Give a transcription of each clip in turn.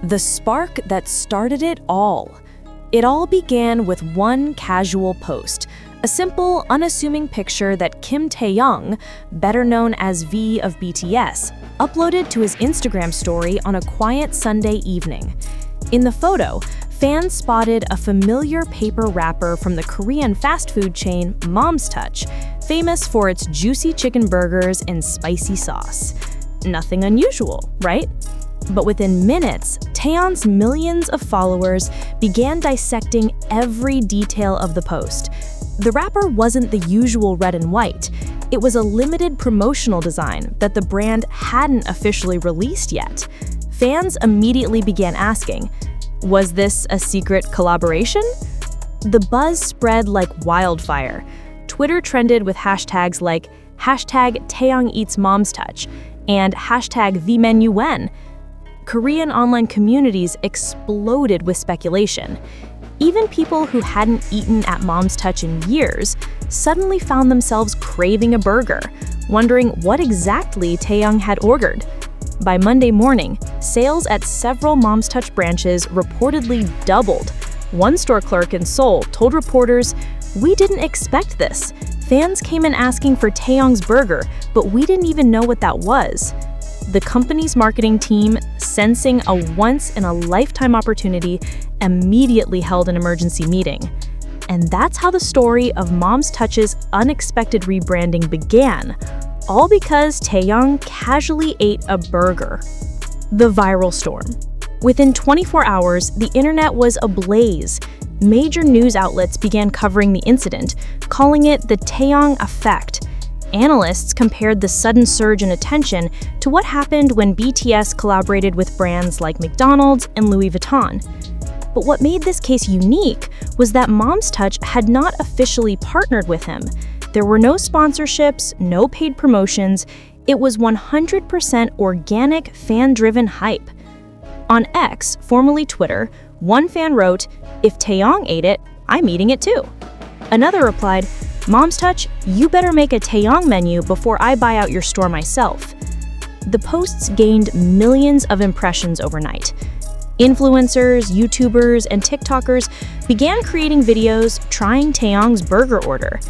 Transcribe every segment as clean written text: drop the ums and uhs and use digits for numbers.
The spark that started it all. It all began with one casual post, a simple, unassuming picture that Kim Taehyung, better known as V of BTS, uploaded to his Instagram story on a quiet Sunday evening. In the photo, fans spotted a familiar paper wrapper from the Korean fast food chain Vtouch, famous for its juicy chicken burgers and spicy sauce. Nothing unusual, right? But within minutes, Taehyung's millions of followers began dissecting every detail of the post. The wrapper wasn't the usual red and white. It was a limited promotional design that the brand hadn't officially released yet. Fans immediately began asking, was this a secret collaboration? The buzz spread like wildfire. Twitter trended with hashtags like #TaehyungEatsMomsTouch and #VMenuWhen. Korean online communities exploded with speculation. Even people who hadn't eaten at Vtouch in years suddenly found themselves craving a burger, wondering what exactly Taehyung had ordered. By Monday morning, sales at several Vtouch branches reportedly doubled. One store clerk in Seoul told reporters, "We didn't expect this. Fans came in asking for Taehyung's burger, but we didn't even know what that was." The company's marketing team, sensing a once-in-a-lifetime opportunity, immediately held an emergency meeting. And that's how the story of Vtouch's unexpected rebranding began, all because Taehyung casually ate a burger. The viral storm. Within 24 hours, the internet was ablaze. Major news outlets began covering the incident, calling it the Taehyung effect. Analysts compared the sudden surge in attention to what happened when BTS collaborated with brands like McDonald's and Louis Vuitton. But what made this case unique was that Vtouch had not officially partnered with him. There were no sponsorships, no paid promotions. It was 100% organic, fan-driven hype. On X, formerly Twitter, one fan wrote, "If Taehyung ate it, I'm eating it too." Another replied, "Vtouch, you better make a Taehyung menu before I buy out your store myself." The posts gained millions of impressions overnight. Influencers, YouTubers, and TikTokers began creating videos trying Taehyung's burger order.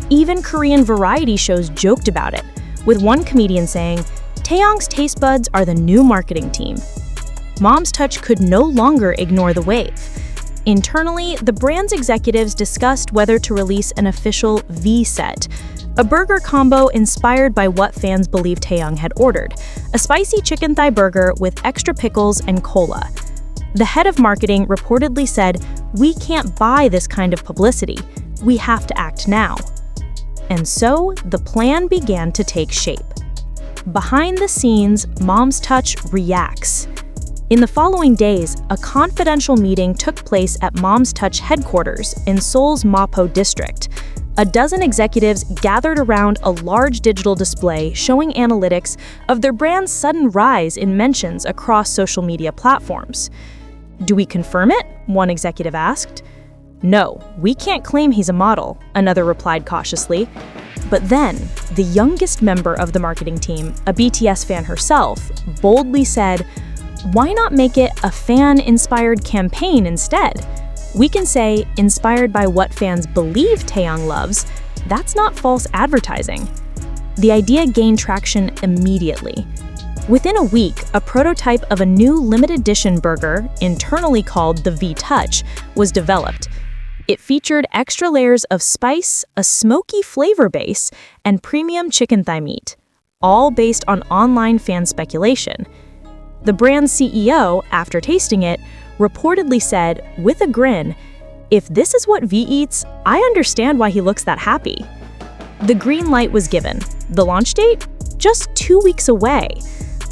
Even Korean variety shows joked about it, with one comedian saying, "Taehyung's taste buds are the new marketing team." Vtouch could no longer ignore the wave. Internally, the brand's executives discussed whether to release an official V-set, a burger combo inspired by what fans believed Taehyung had ordered, a spicy chicken thigh burger with extra pickles and cola. The head of marketing reportedly said, "We can't buy this kind of publicity. We have to act now." And so, the plan began to take shape. Behind the scenes, Vtouch reacts. In the following days, a confidential meeting took place at Vtouch headquarters in Seoul's Mapo district. A dozen executives gathered around a large digital display showing analytics of their brand's sudden rise in mentions across social media platforms. "Do we confirm it?" one executive asked. "No, we can't claim he's a model," another replied cautiously. But then, the youngest member of the marketing team, a BTS fan herself, boldly said, "Why not make it a fan-inspired campaign instead? We can say, inspired by what fans believe Taehyung loves. That's not false advertising." The idea gained traction immediately. Within a week, a prototype of a new limited edition burger, internally called the Vtouch, was developed. It featured extra layers of spice, a smoky flavor base, and premium chicken thigh meat, all based on online fan speculation. The brand's CEO, after tasting it, reportedly said, with a grin, "If this is what V eats, I understand why he looks that happy." The green light was given. The launch date? Just 2 weeks away.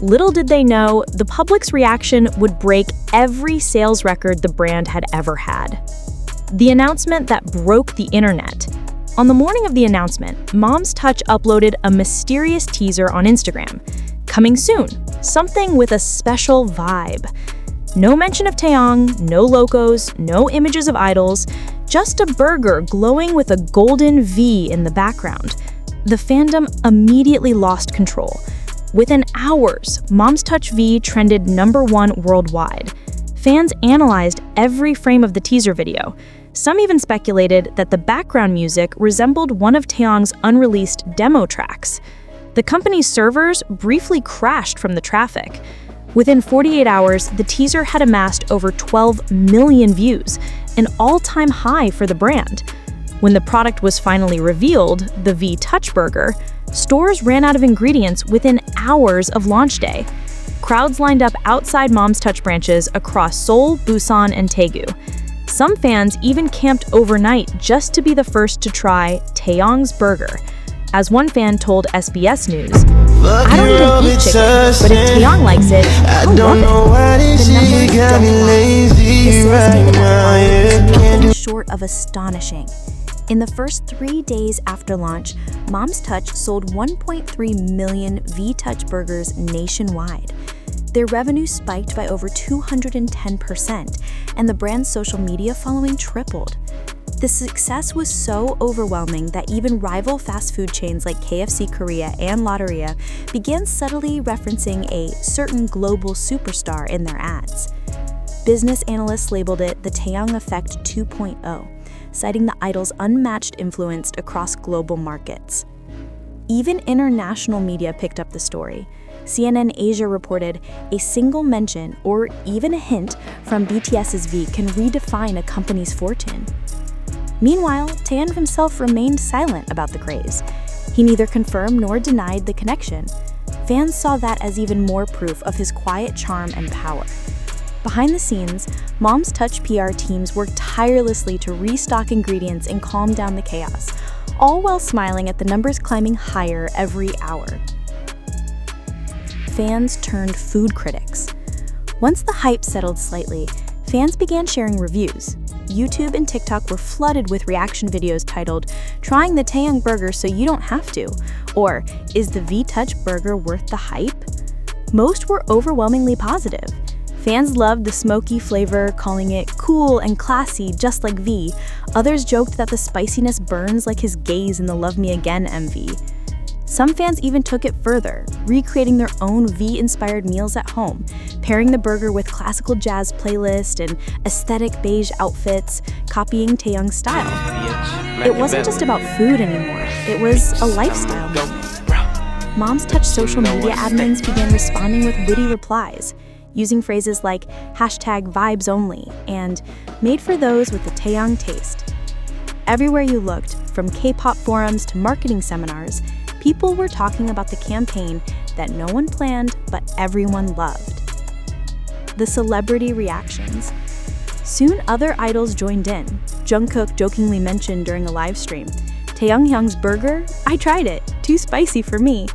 Little did they know, the public's reaction would break every sales record the brand had ever had. The announcement that broke the internet. On the morning of the announcement, Vtouch uploaded a mysterious teaser on Instagram. Coming soon, something with a special vibe. No mention of Taehyung, no logos, no images of idols, just a burger glowing with a golden V in the background. The fandom immediately lost control. Within hours, Vtouch V trended #1 worldwide. Fans analyzed every frame of the teaser video. Some even speculated that the background music resembled one of Taehyung's unreleased demo tracks. The company's servers briefly crashed from the traffic. Within 48 hours, the teaser had amassed over 12 million views, an all-time high for the brand. When the product was finally revealed, the Vtouch burger, stores ran out of ingredients within hours of launch day. Crowds lined up outside Mom's Touch branches across Seoul, Busan, and Daegu. Some fans even camped overnight just to be the first to try Taehyung's burger. As one fan told SBS News, "I don't even eat chicken, but if Taehyung likes it, I'll love it." The numbers don't lie. The sales data is nothing short of astonishing. In the first 3 days after launch, Mom's Touch sold 1.3 million Vtouch burgers nationwide. Their revenue spiked by over 210%, and the brand's social media following tripled. The success was so overwhelming that even rival fast food chains like KFC Korea and Lotteria began subtly referencing a certain global superstar in their ads. Business analysts labeled it the Taehyung Effect 2.0, citing the idol's unmatched influence across global markets. Even international media picked up the story. CNN Asia reported a single mention or even a hint from BTS's V can redefine a company's fortune. Meanwhile, Taehyung himself remained silent about the craze. He neither confirmed nor denied the connection. Fans saw that as even more proof of his quiet charm and power. Behind the scenes, Mom's Touch PR teams worked tirelessly to restock ingredients and calm down the chaos, all while smiling at the numbers climbing higher every hour. Fans turned food critics. Once the hype settled slightly, fans began sharing reviews. YouTube and TikTok were flooded with reaction videos titled, "Trying the Taehyung burger so you don't have to," or "Is the Vtouch burger worth the hype?" Most were overwhelmingly positive. Fans loved the smoky flavor, calling it cool and classy just like V. Others joked that the spiciness burns like his gaze in the Love Me Again MV. Some fans even took it further, recreating their own V-inspired meals at home, pairing the burger with classical jazz playlist and aesthetic beige outfits, copying Taehyung's style. It wasn't just about food anymore, it was a lifestyle movement. Mom's Touch social media admins began responding with witty replies, using phrases like #vibesonly and "made for those with the Taehyung taste." Everywhere you looked, from K-pop forums to marketing seminars, people were talking about the campaign that no one planned but everyone loved. The celebrity reactions. Soon other idols joined in. Jungkook jokingly mentioned during a live stream, "Taehyung's burger? I tried it. Too spicy for me."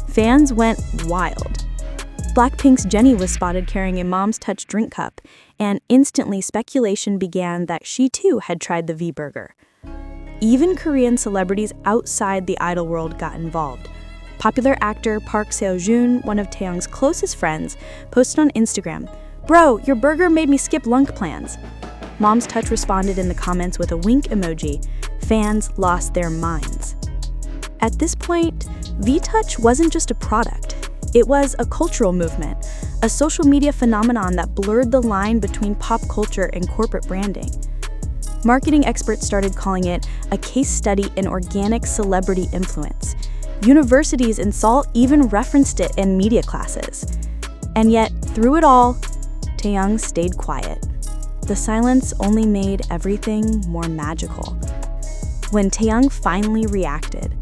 Fans went wild. Blackpink's Jennie was spotted carrying a Mom's Touch drink cup, and instantly speculation began that she too had tried the V-burger. Even Korean celebrities outside the idol world got involved. Popular actor Park Seo-joon, one of Taehyung's closest friends, posted on Instagram, "Bro, your burger made me skip lunch plans." Mom's Touch responded in the comments with a wink emoji. Fans lost their minds. At this point, Vtouch wasn't just a product. It was a cultural movement, a social media phenomenon that blurred the line between pop culture and corporate branding. Marketing experts started calling it a case study in organic celebrity influence. Universities in Seoul even referenced it in media classes. And yet, through it all, Taehyung stayed quiet. The silence only made everything more magical. When Taehyung finally reacted.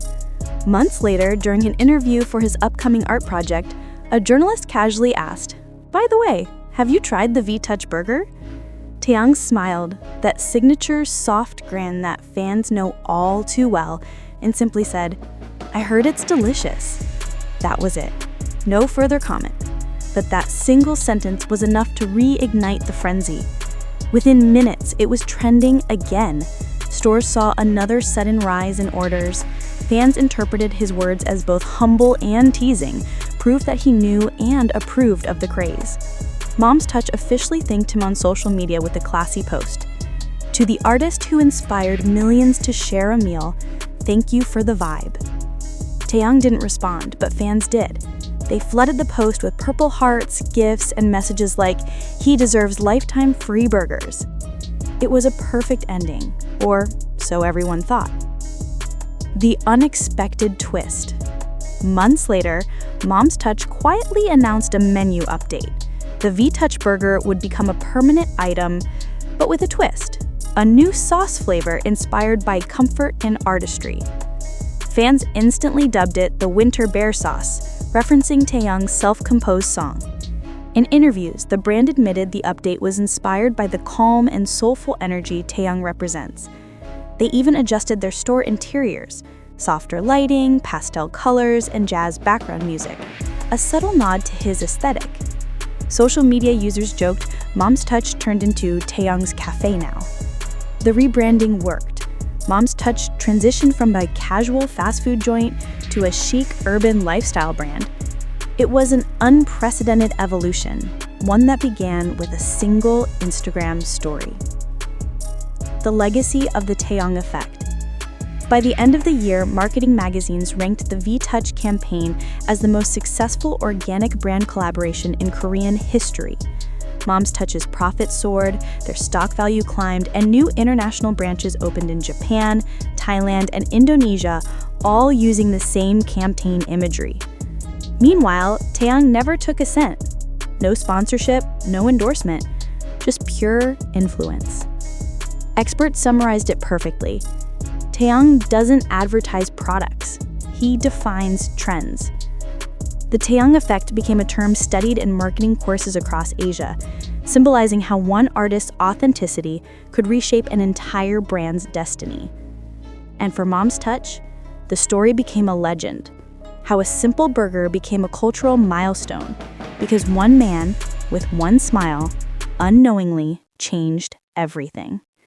Months later, during an interview for his upcoming art project, a journalist casually asked, "By the way, have you tried the Vtouch burger?" Taehyung smiled, that signature soft grin that fans know all too well, and simply said, "I heard it's delicious." That was it. No further comment. But that single sentence was enough to reignite the frenzy. Within minutes, it was trending again. Stores saw another sudden rise in orders. Fans interpreted his words as both humble and teasing, proof that he knew and approved of the craze. Mom's Touch officially thanked him on social media with a classy post. "To the artist who inspired millions to share a meal, thank you for the vibe." Taehyung didn't respond, but fans did. They flooded the post with purple hearts, gifts, and messages like, "He deserves lifetime free burgers." It was a perfect ending, or so everyone thought. The unexpected twist. Months later, Mom's Touch quietly announced a menu update. The Vtouch burger would become a permanent item, but with a twist. A new sauce flavor inspired by comfort and artistry. Fans instantly dubbed it the Winter Bear Sauce, referencing Taehyung's self-composed song. In interviews, the brand admitted the update was inspired by the calm and soulful energy Taehyung represents. They even adjusted their store interiors, softer lighting, pastel colors, and jazz background music, a subtle nod to his aesthetic. Social media users joked Mom's Touch turned into Taehyung's cafe now. The rebranding worked. Mom's Touch transitioned from a casual fast food joint to a chic urban lifestyle brand. It was an unprecedented evolution, one that began with a single Instagram story. The legacy of the Taehyung effect. By the end of the year, marketing magazines ranked the Vtouch campaign as the most successful organic brand collaboration in Korean history. Mom's Touch's profits soared, their stock value climbed, and new international branches opened in Japan, Thailand, and Indonesia, all using the same campaign imagery. Meanwhile, Taehyung never took a cent. No sponsorship, no endorsement, just pure influence. Experts summarized it perfectly. Taehyung doesn't advertise products. He defines trends. The Taehyung effect became a term studied in marketing courses across Asia, symbolizing how one artist's authenticity could reshape an entire brand's destiny. And for Mom's Touch, the story became a legend, how a simple burger became a cultural milestone because one man, with one smile, unknowingly changed everything.